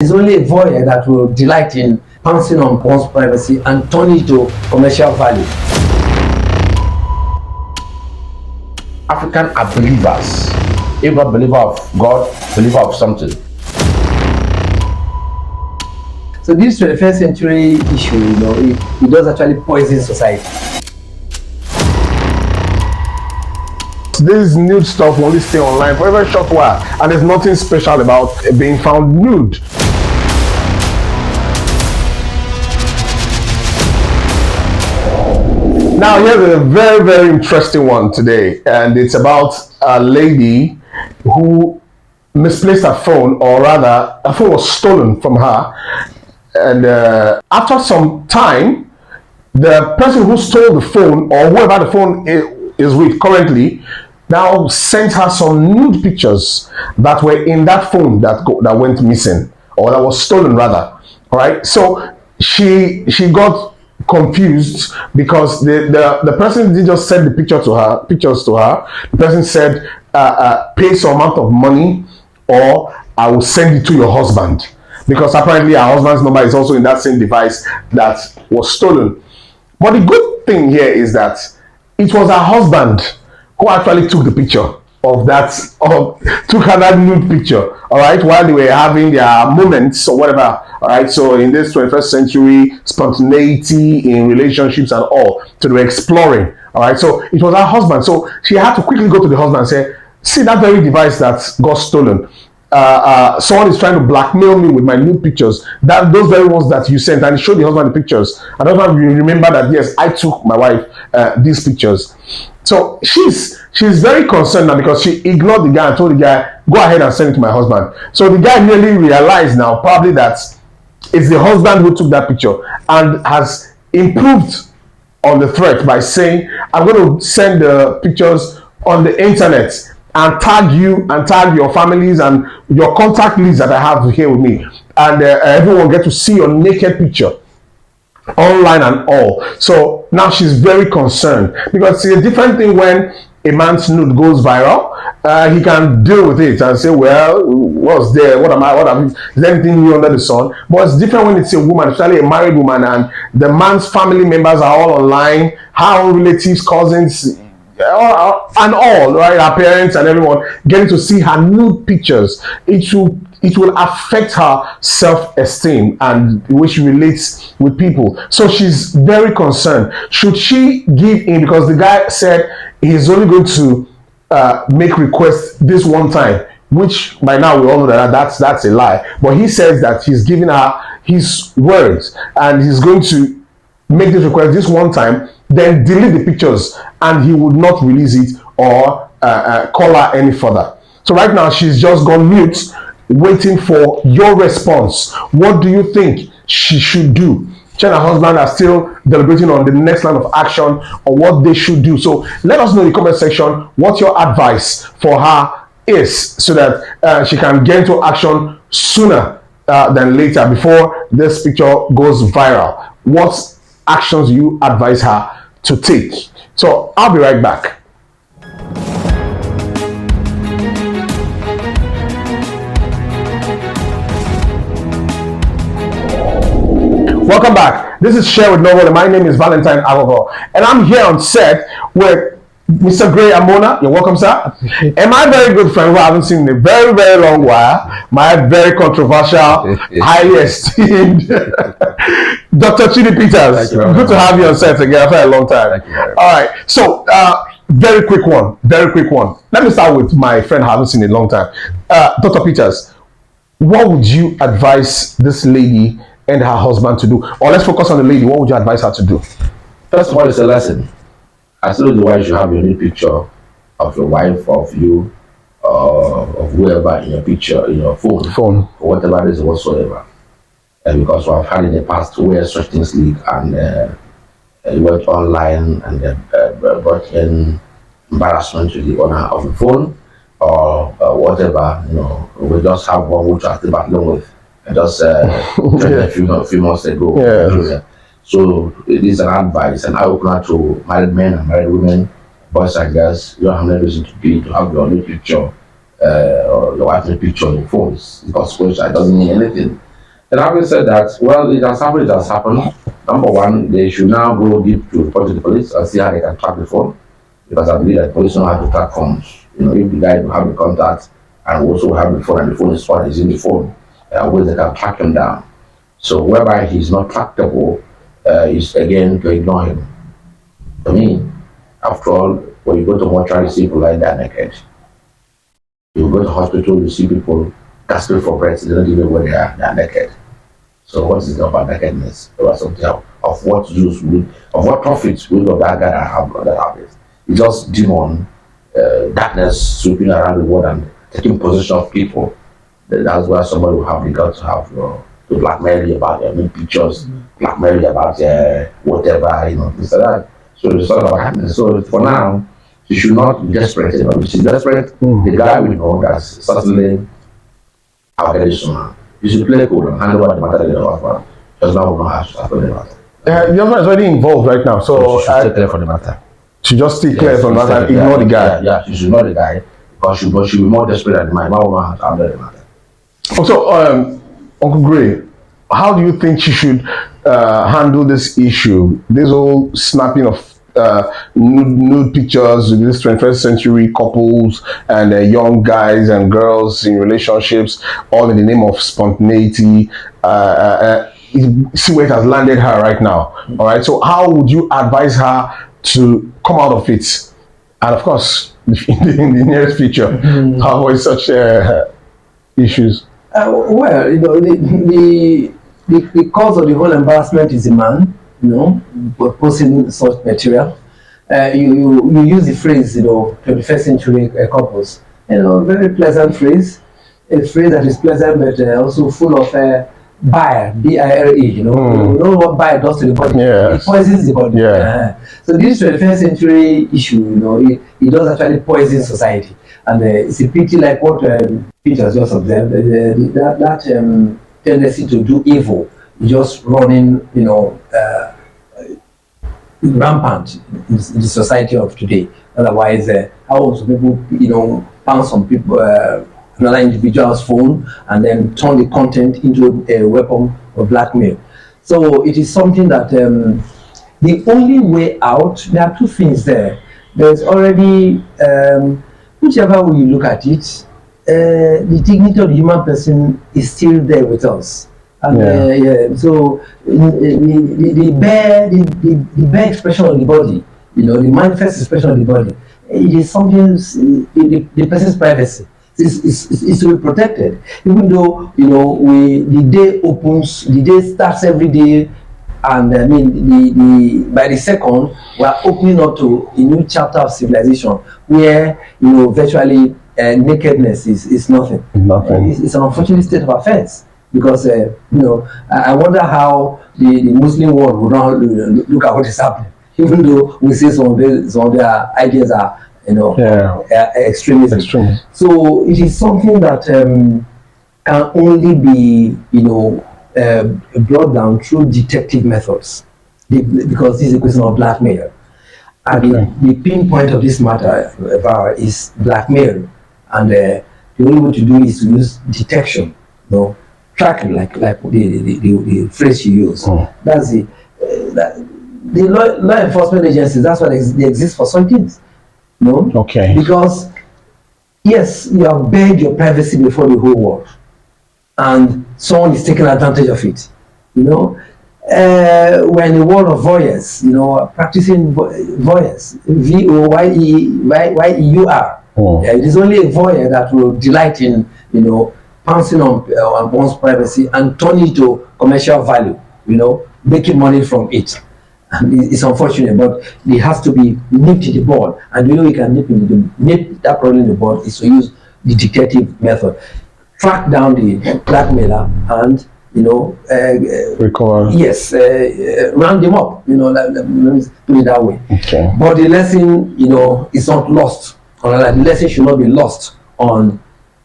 It's only a voyeur that will delight in pouncing on one's privacy and turn it to commercial value. African are believers. If not believer of God, believer of something. So this 21st century issue, it does actually poison society. This nude stuff will only stay online for a very short while, and there's nothing special about being found nude. Now here's a very, very interesting one today, and it's about a lady who misplaced her phone, or rather, her phone was stolen from her. And after some time, the person who stole the phone, or whoever the phone is with currently, now sent her some nude pictures that were in that phone that went missing, or that was stolen rather. All right, so she got confused because the person didn't just send the pictures to her. The person said, pay some amount of money, or I will send it to your husband, because apparently her husband's number is also in that same device that was stolen. But the good thing here is that it was her husband who actually took the picture of that, took her that nude picture, all right, while they were having their moments or whatever, all right. So in this 21st century, spontaneity in relationships and all, so they were exploring, all right. So it was her husband, so she had to quickly go to the husband and say, see that very device that got stolen, someone is trying to blackmail me with my nude pictures, those very ones that you sent, and show the husband the pictures, and the husband will remember that yes, I took my wife these pictures. So she's very concerned now, because she ignored the guy and told the guy, go ahead and send it to my husband. So the guy really realized now probably that it's the husband who took that picture, and has improved on the threat by saying, I'm going to send the pictures on the internet and tag you and tag your families and your contact list that I have here with me, and everyone get to see your naked picture online and all. So now she's very concerned, because it's a different thing when a man's nude goes viral. He can deal with it and say, well, what's there? Is there anything new under the sun? But it's different when it's a woman, especially a married woman, and the man's family members are all online, her own relatives, cousins, and all, right, her parents and everyone getting to see her nude pictures. It will affect her self-esteem and the way she relates with people. So she's very concerned. Should she give in? Because the guy said he's only going to make requests this one time, which by now we all know that's a lie. But he says that he's giving her his words, and he's going to make this request this one time, then delete the pictures, and he would not release it or call her any further. So right now she's just gone mute, waiting for your response. What do you think she should do? She and her husband are still deliberating on the next line of action or what they should do. So let us know in the comment section what your advice for her is, so that she can get into action sooner than later, before this picture goes viral. What actions you advise her to take? So I'll be right back. Welcome back. This is Share with Novel, and my name is Valentine Agogo, and I'm here on set with Mr. Gray Amona. You're welcome, sir. And my very good friend, who I haven't seen in a very, very long while, my very controversial, highly esteemed Dr. Chidi Peters. Good to have you on set again after a long time. All right. So, very quick one. Let me start with my friend I haven't seen in a long time. Dr. Peters, what would you advise this lady and her husband to do? Or let's focus on the lady. What would you advise her to do? First of all, it's a lesson. As soon as the wife should have your new picture of your wife, of you, of whoever in your picture, in your phone, or whatever it is whatsoever. And because we have had in the past where such things leak, and you went online and brought in embarrassment to the owner of the phone, or whatever, we just have one which I still battling with. Just a few months ago. Yeah. So it is an advice, an eye-opener to married men and married women, boys and girls. You don't have any reason to have your new picture or your wife's new picture on your phones, because it doesn't mean anything. And having said that, well, it has happened, it has happened. Number one, they should now go deep to report to the police and see how they can track the phone. Because I believe that police know how to track phones. You know, if the guy will have the contact and also have the phone and the phone is what is in the phone, ways they can track him down. So whereby he's not tractable, is again to ignore him. To me, after all, when you go to mortuary, see people like that naked. You go to hospital, you see people gasping for breath, they don't even know where they are naked. So what is it about nakedness? There was something of what use will, of what profit will that guy have it? It's just demon, darkness sweeping around the world and taking possession of people. That's why somebody will have the guts to have to blackmail you about pictures, blackmail you about whatever, things like that. So it's all about happiness. So for now, she should not be desperate. If she's desperate, the guy will know that certainly I'll get it sooner. You should play cool and handle what the matter is about. Because now we know how to start the matter. Your man is already involved right now, so she should stay clear for the matter. She just stay clear from that and ignore the guy. Yeah, she should ignore the guy because she'll be more desperate than the man. Now we know how to handle the matter. Also, Uncle Gray, how do you think she should handle this issue? This whole snapping of nude pictures with these 21st century couples and young guys and girls in relationships, all in the name of spontaneity. See where it has landed her right now. All right. So, how would you advise her to come out of it? And of course, in the nearest future, how avoid such issues. Well, the cause of the whole embarrassment is the man, posting such material. You use the phrase, 21st century couples. Very pleasant phrase, a phrase that is pleasant but also full of bile, B-I-R-E. You know what bile does to the body? Yes. It poisons the body. Yeah. So this 21st century issue, it does actually poison society. And it's a pity like what Peter has just observed, that tendency to do evil just running, rampant in the society of today. Otherwise, how would people, pounce on people, another individual's phone and then turn the content into a weapon of blackmail? So it is something that the only way out, there are two things there. There's already, whichever way you look at it, the dignity of the human person is still there with us. And so the bare expression of the body, the manifest expression of the body, it is something, the person's privacy is to be protected. Even though, the day starts every day, and by the second, we are opening up to a new chapter of civilization where, virtually nakedness is nothing. It's an unfortunate state of affairs. Because I wonder how the Muslim world would now look at what is happening, even though we see some of their ideas are extremism. So it is something that can only be brought down through detective methods, because this is a question of blackmail, and the pinpoint of this matter is blackmail, and the only way to do is to use detection, tracking, like the phrase you use. That's the law enforcement agencies. That's why they exist for some things. Because yes, you have bared your privacy before the whole world, and someone is taking advantage of it. We're in a world of voyeurs. Practicing voyeurs. VOYEUR. It is only a voyeur that will delight in pouncing on one's privacy and turn it to commercial value, making money from it. And it's unfortunate, but it has to be nipped in the bud. And you can nip that problem in the bud is to use the detective method. Track down the blackmailer and, recover. Yes, round them up, let me put it that way. Okay. But the lesson, is not lost. The lesson should not be lost on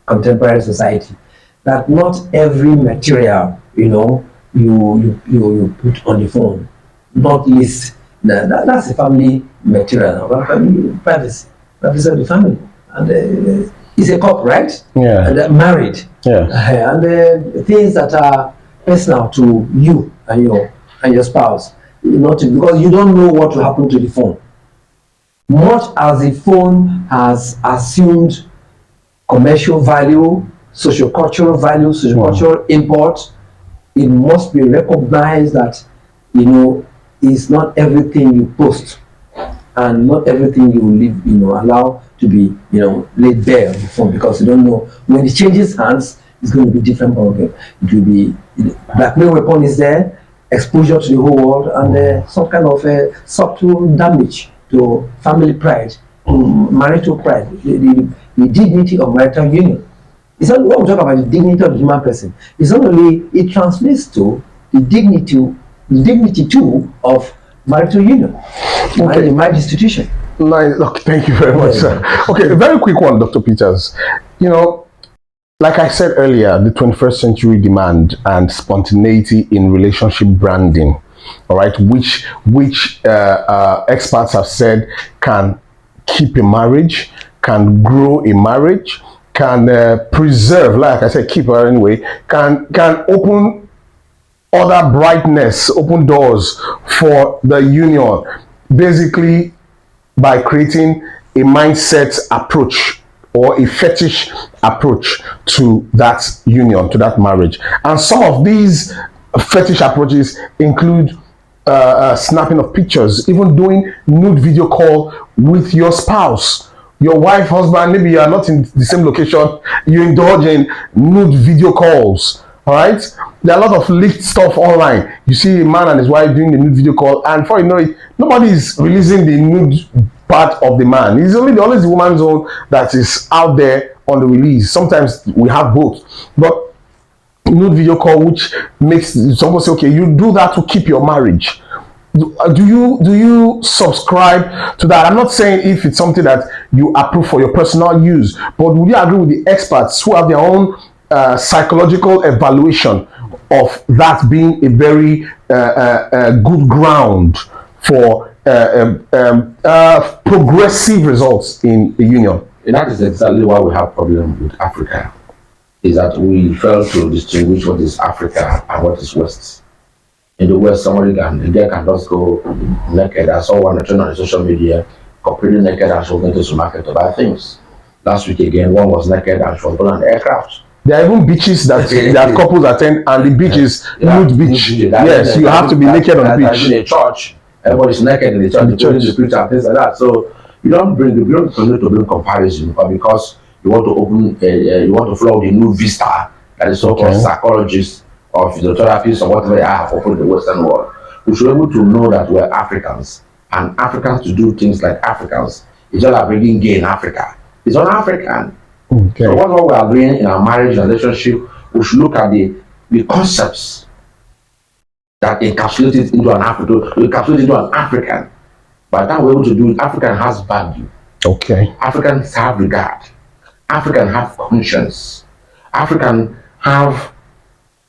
contemporary society. That not every material, you put on the phone, not least that's a family material, family privacy of the family, and it's a couple, right? Yeah. And they're married. Yeah. And things that are personal to you and your spouse. Not to, because you don't know what will happen to the phone. Much as the phone has assumed commercial value, sociocultural value, sociocultural import, it must be recognized that it's not everything you post and not everything you leave, allow to be, laid bare on the phone, because you don't know when it changes hands, it's going to be different ballgame. It will be blackmail weapon is there, exposure to the whole world, and some kind of subtle damage to family pride, to marital pride, the dignity of marital union. It's not when we talk about the dignity of the human person. It's not only it translates to the dignity too of marital union, Okay. the marriage institution. Nice. Okay, thank you very much, sir. Okay, a very quick one, Dr. Peters. Like I said earlier, the 21st century demand and spontaneity in relationship branding, all right, which experts have said can keep a marriage, can grow a marriage, can preserve, like I said, keep her anyway, can open other brightness, open doors for the union, basically by creating a mindset approach or a fetish approach to that union, to that marriage. And some of these fetish approaches include snapping of pictures, even doing nude video call with your spouse, your wife, husband. Maybe you are not in the same location, you indulge in nude video calls. All right, there are a lot of leaked stuff online. You see a man and his wife doing the nude video call, and before you know it, nobody is releasing the nude part of the man. It's always the woman's own that is out there on the release. Sometimes we have both, but nude video call, which makes someone say, okay, you do that to keep your marriage. Do you subscribe to that? I'm not saying if it's something that you approve for your personal use, but would you agree with the experts who have their own psychological evaluation of that being a very good ground for progressive results in a union? And that is exactly why we have problem with Africa, is that we fail to distinguish what is Africa and what is West. In the West, a girl can just go naked. I saw one trend on social media, completely naked, and she was going to the supermarket to buy things. Last week again, one was naked and she was going on the aircraft. There are even beaches that couples attend, and the beach is nude beach. Yes, you have to be naked on the beach. In a church, everybody's naked in the church, the preacher and things like that. So you don't continue to bring comparison, but because you want to you want to flow the new vista that is so-called psychologists or physiotherapists or whatever they have opened in the Western world. We should be able to know that we're Africans, and Africans to do things like Africans. It's not like bringing gay in Africa. It's un-African. Okay. So what we are doing in our marriage and relationship, we should look at the concepts that encapsulate it into an African. By the time we're able to do it, African has value. Okay. Africans have regard. African have conscience. African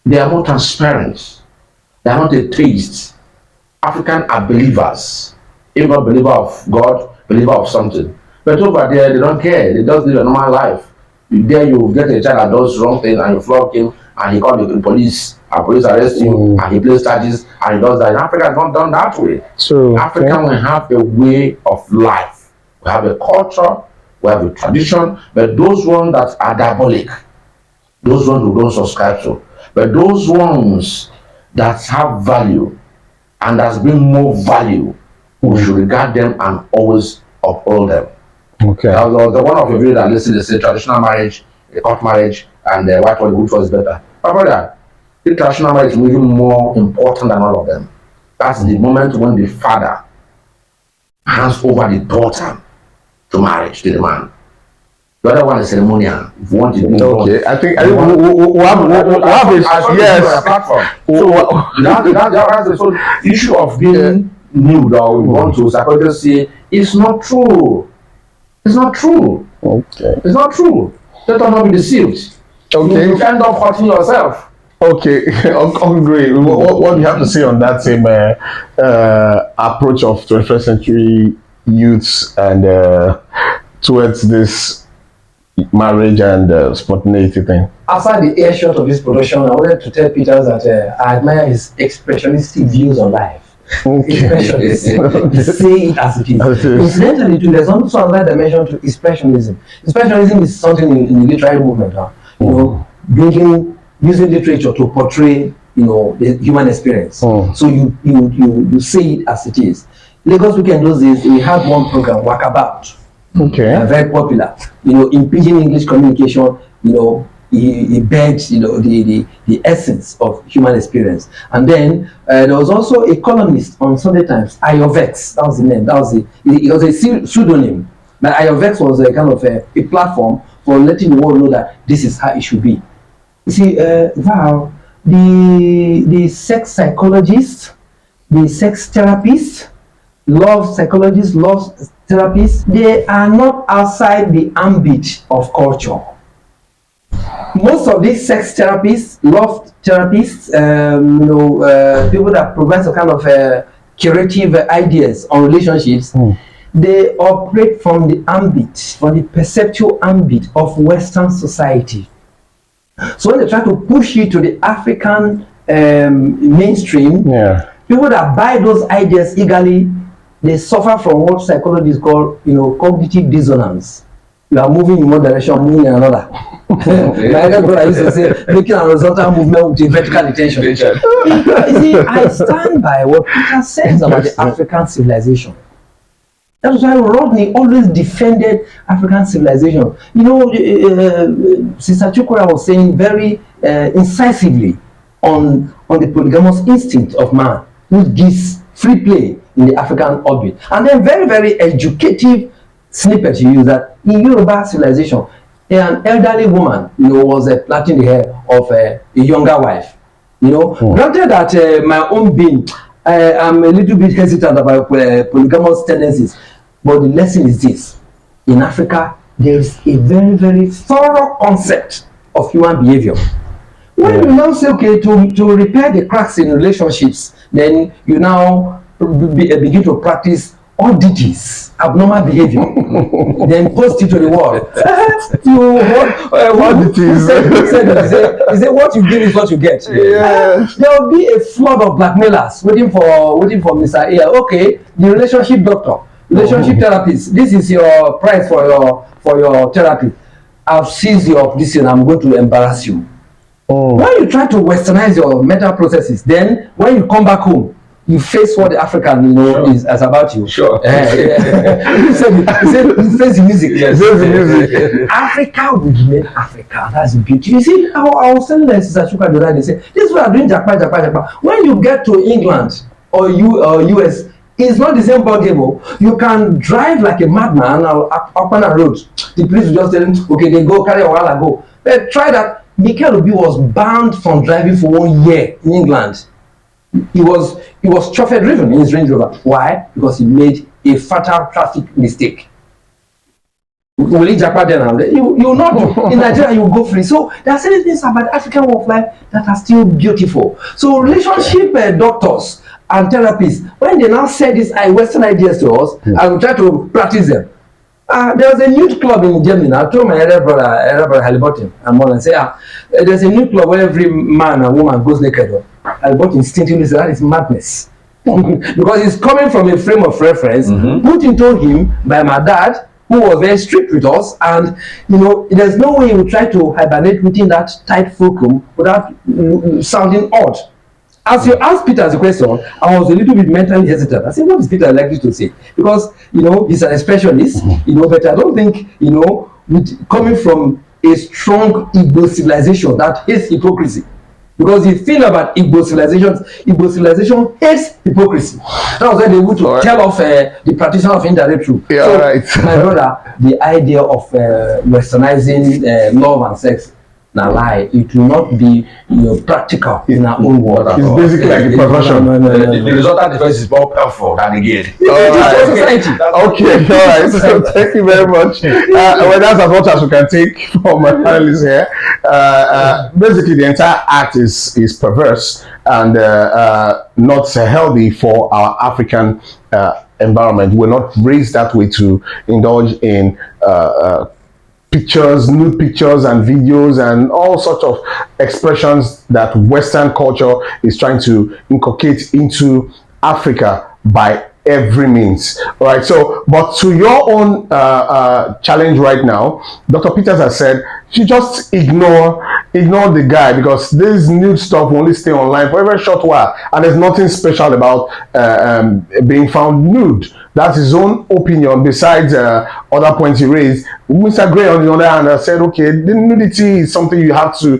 they are more transparent. They are not atheists. African are believers. Even not believer of God, believer of something. But over there, they don't care. They just live a normal life. There you get a child that does wrong thing and you flog him and he calls the police and police arrest you and he plays charges and he does that. In Africa, it's not done that way. So African will have a way of life. We have a culture, we have a tradition, but those ones that are diabolic, those ones we don't subscribe to. But those ones that have value and that bring more value, we should regard them and always uphold them. Okay. That was the one of your videos that listened to say traditional marriage, a court marriage, and which was better. But brother, the traditional marriage is even more important than all of them. That's the moment when the father hands over the daughter to marriage to the man. The other one is ceremonial. If you want to do okay, I think we'll have it. Yes. So that's the issue of being nude, or we want to psychologist say it's not true. It's not true. Okay. It's not true. Let us not be deceived. Okay. You end up hurting yourself. Okay, great. What do you have to say on that same approach of 21st century youths and towards this marriage and spontaneity thing. Outside the earshot of this production, I wanted to tell Peter that I admire his expressionistic views on life. Okay. Expressionist. Say it as it is. As it is. Incidentally, too, there's also another dimension to expressionism. Expressionism is something in the literary movement, you know, using literature to portray, you know, the human experience. So you say it as it is. Lagos Weekend those days, we had one program, Walkabout. Okay. Very popular. You know, in pidgin English communication, you know, he begged, you know, the essence of human experience. And then there was also a columnist on Sunday Times, Ayovex. That was the name. That was it was a pseudonym. But Ayovex was a kind of a platform for letting the world know that this is how it should be. You see, Val, the sex psychologists, the sex therapists, love psychologists, love therapists, they are not outside the ambit of culture. Most of these sex therapists, love therapists, people that provide some kind of curative ideas on relationships, they operate from the ambit, from the perceptual ambit of Western society. So when they try to push you to the African mainstream, people that buy those ideas eagerly, they suffer from what psychologists call, you know, cognitive dissonance. You are moving in one direction, moving in another. My elder brother used to say, making a horizontal movement with a vertical intention. You see, I stand by what Peter says about the African civilization. That's why Rodney always defended African civilization. You know, Sister Chukura was saying very incisively on the polygamous instinct of man, which gives free play in the African orbit. And then very, very educative snippet you use that in Yoruba civilization, an elderly woman, you know, was plaiting the hair of a younger wife. You know, granted that my own being, I'm a little bit hesitant about polygamous tendencies, but the lesson is this: in Africa, there is a very, very thorough concept of human behavior. When you now say, okay, to repair the cracks in relationships, then you now begin to practice oddities, abnormal behavior, then post it to the world. Oddities. He said, what you give is what you get. There will be a flood of blackmailers waiting for Mr. A. Okay, the relationship doctor, relationship therapist. This is your price for your therapy. I've seized you up this year and I'm going to embarrass you. When you try to westernize your mental processes, then when you come back home, you face what the African, you know, is about you. Sure. He said, you face the music. Yes. The music. Africa will remain Africa. That's the beauty. You see, I was telling them, Sister Chuka, the other day, say, this is what I'm doing, Japan. When you get to England or US, it's not the same ballgame. You can drive like a madman up on a road. The police will just tell him, okay, they go carry a while ago. But try that. Mikel Obi was banned from driving for 1 year in England. He was chauffeur driven in his Range Rover. Why? Because he made a fatal traffic mistake. Will he jackpot then? You will not do. In Nigeria, you will go free. So there are certain things about the African way of life that are still beautiful. So relationship doctors and therapists, when they now say these Western ideas to us, and we try to practice them. There was a nude club in Germany. I told my elder brother Halliburton, and more and say, there's a nude club where every man and woman goes naked. Halliburton instinctively said that is madness. Because it's coming from a frame of reference put into him by my dad, who was very strict with us, and you know, there's no way he would try to hibernate within that tight fulcrum without sounding odd. As you asked Peter the question, I was a little bit mentally hesitant. I said, what is Peter likely to say? Because, you know, he's an expressionist, you know, but I don't think, you know, coming from a strong Igbo civilization that hates hypocrisy. Because the thing about Igbo civilization hates hypocrisy. That was why they would tell off the practitioner of indirect truth. Yeah, so, right. My brother, the idea of westernizing love and sex, now lie, it will not be, you know, practical in our own world. It's basically like a perversion. The resultant difference is more powerful than the gain. Okay, all right. So thank you very much. Well, that's as much as we can take from my panelists here. Basically, the entire act is perverse and not healthy for our African environment. We're not raised that way to indulge in pictures, nude pictures and videos and all sorts of expressions that Western culture is trying to inculcate into Africa by every means. All right. So, but to your own challenge right now, Dr. Peters has said you just ignore the guy, because this nude stuff will only stay online for a very short while, and there's nothing special about being found nude. That's his own opinion. Besides other points he raised, Mr. Gray, on the other hand, said, okay, the nudity is something you have to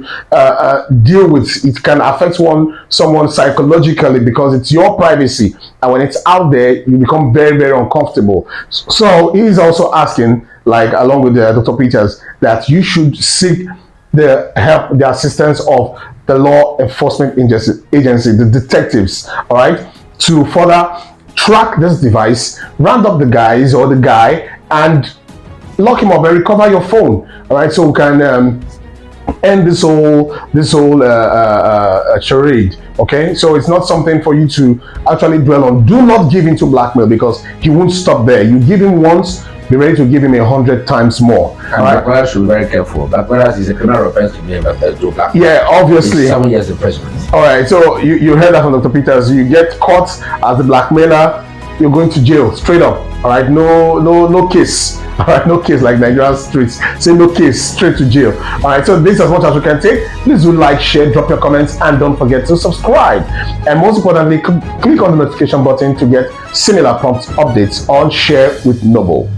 deal with. It can affect someone psychologically because it's your privacy, and when it's out there, you become very, very uncomfortable. So he's also asking, like along with Dr. Peters, that you should seek the help, the assistance of the law enforcement agency, the detectives, all right, to further track this device, round up the guys or the guy, and lock him up and recover your phone. All right, so we can end this whole charade. Okay, so it's not something for you to actually dwell on. Do not give in to blackmail, because he won't stop there. You give him once, be ready to give him 100 times more. And blackmailers should be very careful. Blackmailers is a criminal offense to me, but to blackmail. Yeah, obviously. It's 7 years imprisonment. All right, so you heard that from Dr. Peters. You get caught as the blackmailer, you're going to jail straight up. All right, no case. All right, no case like Nigerian streets. Say no case, straight to jail. All right, so this is as much as we can take. Please do like, share, drop your comments, and don't forget to subscribe. And most importantly, click on the notification button to get similar prompt updates on Share with Noble.